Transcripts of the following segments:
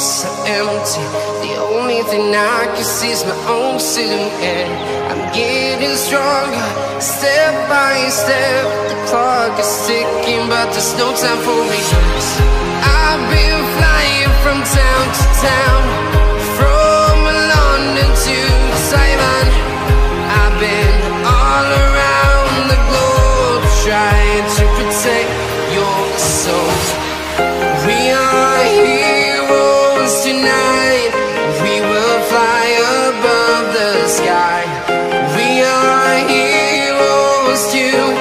so empty. The only thing I can see is my own silhouette. I'm getting stronger, step by step. The clock is ticking, but there's no time for me. I've been flying from town to town, from London to Taiwan. I've been all around the globe, trying to protect your soul. We are heroes tonight. We will fly above the sky. We are heroes tonight.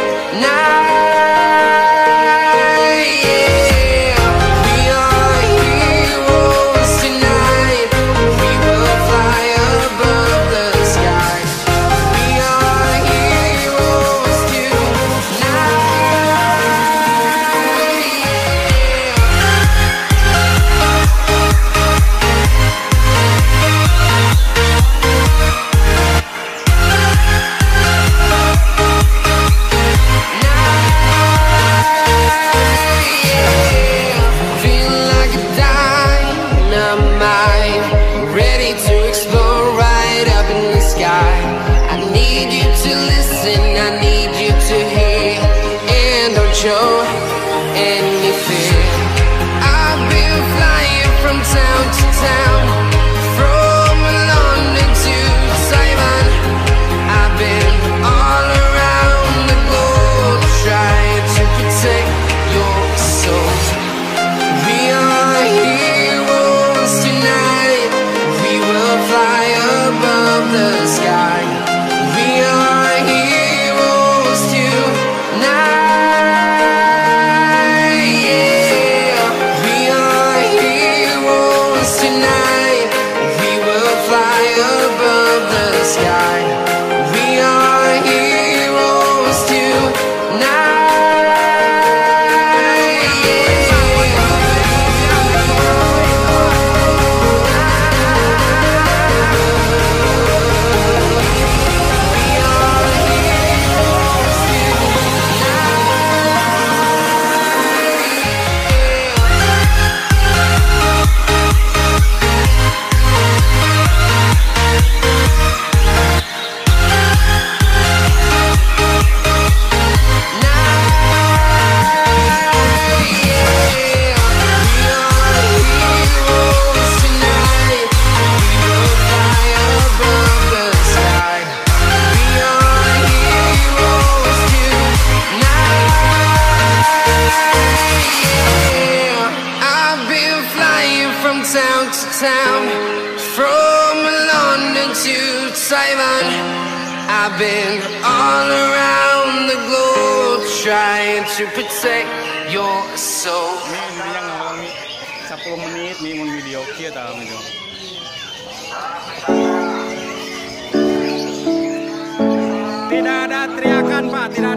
I've been all around the globe trying to protect your soul. Ini yang 10 menit nih mau video kita gitu. Tidak ada teriakan Pak, tidak